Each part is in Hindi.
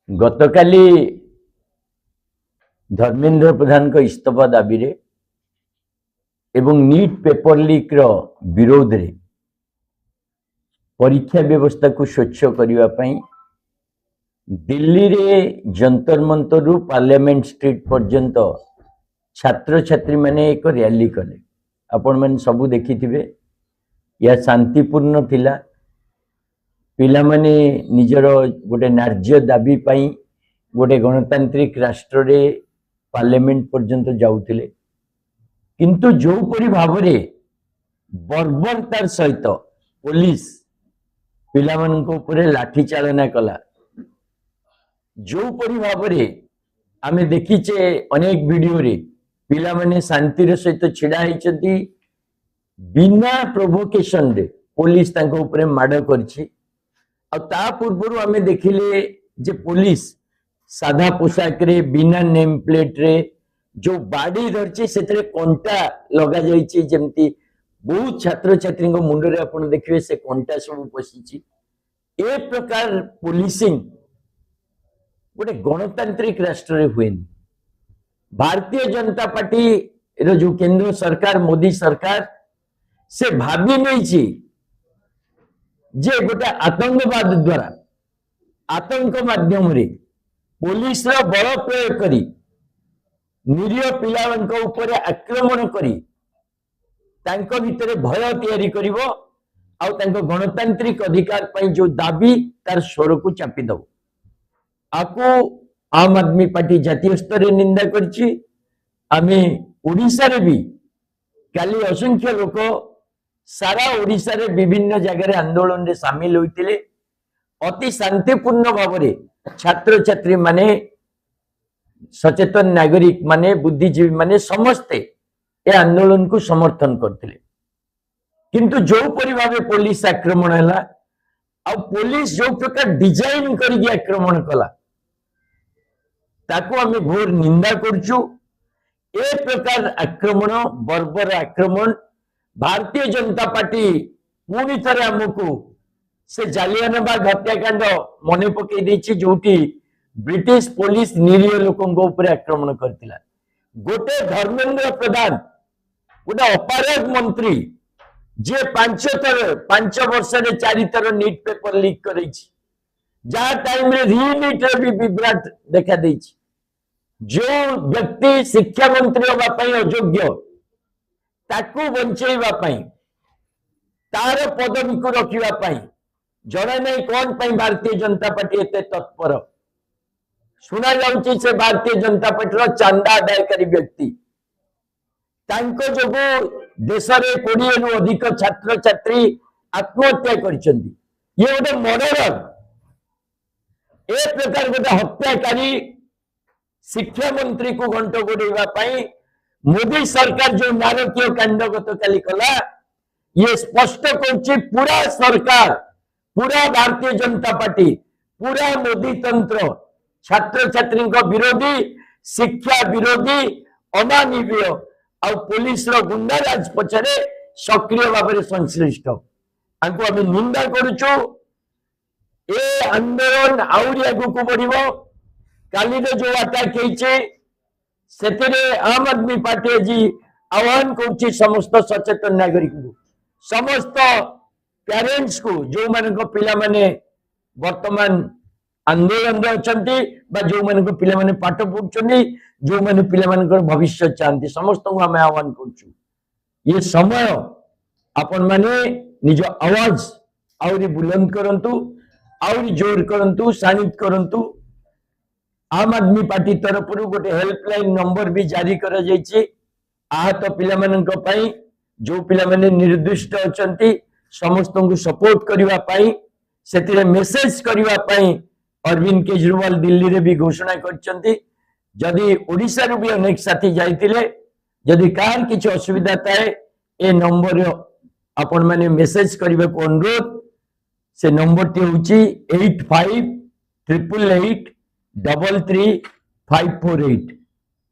गतकाली धर्मेंद्र प्रधान को इस्तीफा दाबी रे एवं नीट पेपर लीक रो विरोध रे परीक्षा व्यवस्था को स्वच्छ करने पाई दिल्ली रे जंतर मंतर रु पार्लियामेंट स्ट्रीट पर्यंत छात्र छात्री माने एक रैली कले। आपण माने सबू देखिथिबे या शांतिपूर्ण थिला। पिला माने निजर गोटे न्याय्य दाबी पाई गोटे गणतांत्रिक राष्ट्र रे पार्लियामेंट पर्यंत जाउथिले, किंतु जो परि भाव रे बर्बरतार सहित पुलिस पिला मानक ऊपर लाठी चालना कला, जो परि भाव रे आमे देखिचे अनेक वीडियो रे पिला माने शांतिर सहित छिड़ा होइचंती, बिना प्रोवोकेशन रे पुलिस तांको ऊपर माड करछि। आ ता पूर्व आमे देखिले जे पुलिस साधा पोशाक रे बिना नेम प्लेट रे जो बाड़ी धरछि सेतरे कंटा लगा जाइछि, जेमती बहुत छात्र छात्री मुंड रे आपण देखिबे से कंटा सब पसिछि। ए प्रकार पुलिसिंग गोटे गणतांत्रिक राष्ट्र रे हुएनी। भारतीय जनता पार्टी रो जो केंद्र सरकार मोदी सरकार से भाभी नहीं जे गोटे आतंकवाद द्वारा आतंक माध्यम रे पुलिस रो बल प्रयोग करी निरीह पिलांक ऊपर आक्रमण करी तांको भितरे भय तैयारी करिवो आ तांको गणतांत्रिक अधिकार पई जो दाबी तार स्वर को चापी दो। आको आम आदमी पार्टी जातीय स्तर रे निंदा करछि। आमे ओडिसा रे भी काली असंख्य लोक सारा ओडिसा रे विभिन्न जगह रे आंदोलन रे शामिल होइतिले। अति शांतिपूर्ण भाव रे छात्र छात्री माने सचेतन नागरिक माने बुद्धिजीवी माने समस्ते ए आंदोलन को समर्थन करथिले, किंतु जो परि भावे पुलिस आक्रमण हला आ पुलिस जो प्रकार डिजाइन करी आक्रमण कला ताको आमे घोर निंदा करछु। ए प्रकार आक्रमण बर्बर आक्रमण भारतीय जनता पार्टी पुणी थरे हमको से जालियानबाग हत्याकांड मने पकई देछि, जोटी ब्रिटिश पुलिस निरीह लोकों ऊपर आक्रमण करथिला। गोटे धर्मेंद्र प्रधान गोटे अपराध मंत्री जे 5 वर्ष रे 4 थर नीट पेपर लीक करैछि, जहा टाइम रे रीनीट रे भी विभ्राट देखा देछि। जो व्यक्ति शिक्षा मंत्री होगा पाई अयोग्य ताकू बंचेवा पाई तार पदवी को रखिवा पाई जड़े नहीं कौन पाई भारतीय जनता पार्टी एते तत्पर। सुना जाउछि से भारतीय जनता पार्टी चांदा आदायकारी व्यक्ति तांको जोगु देश रे 20 रु अधिक छात्र छात्री आत्महत्या करछन्ती। ये गोटे मर्डरर ए प्रकार गोटे हत्याकारी शिक्षा मंत्री को घंट गोड़ेवा पाई मोदी सरकार जो नारकीय कांड गतकाली कला, ये स्पष्ट करछि पूरा सरकार पूरा भारतीय जनता पार्टी पूरा मोदी तंत्र छात्र छात्री विरोधी शिक्षा विरोधी अमानवीय आ पुलिस रो गुंडाराज पछरे सक्रिय भाव में संश्लिष्ट आंको आम निंदा करुचु। ए आंदोलन आउरी आगु को बढ़िबो। काली जो अटैक से आम आदमी पार्टी जी आह्वान कर समस्त सचेतन नागरिक को समस्त पेरेंट्स को जो मान पिला माने वर्तमान आंदोलन अच्छा जो मान पिला माने पाठ पढ़ुं जो मान पिला मान भविष्य चाहती समस्त को आम आह्वान कर ये समय आपण माने निज आवाज आउरी बुलंद करंतु आउरी जोर करंतु सानित करंतु। आम आदमी पार्टी तरफ गोटे हेल्पलाइन नंबर भी जारी करा जायछि। आहत पिला माननक पई जो पिला माने निर्दिष्ट अछंती समस्त को सपोर्ट करिवा पई सेतिरे मेसेज करिवा पई अरविंद केजरीवाल दिल्ली रे भी घोषणा करछंती। जदि ओडिसा रो भी अनेक साथी जाइतिले जदि कार किछ असुविधा थाए ए नंबर आपण माने मेसेज करिवे को अनुरोध। से नंबर टी होची 858888 33548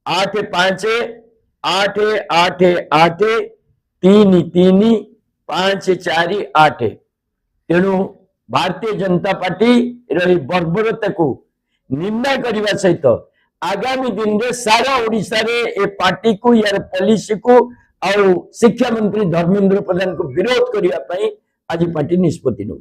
85888333548। तेणु भारतीय जनता पार्टी रही बर्बरता को निंदा करने सहित आगामी दिन में सारा ओडिशा रे ए पार्टी को यार पॉलिसी को और शिक्षा मंत्री धर्मेंद्र प्रधान को विरोध करने आज पार्टी निष्पत्ति नौ।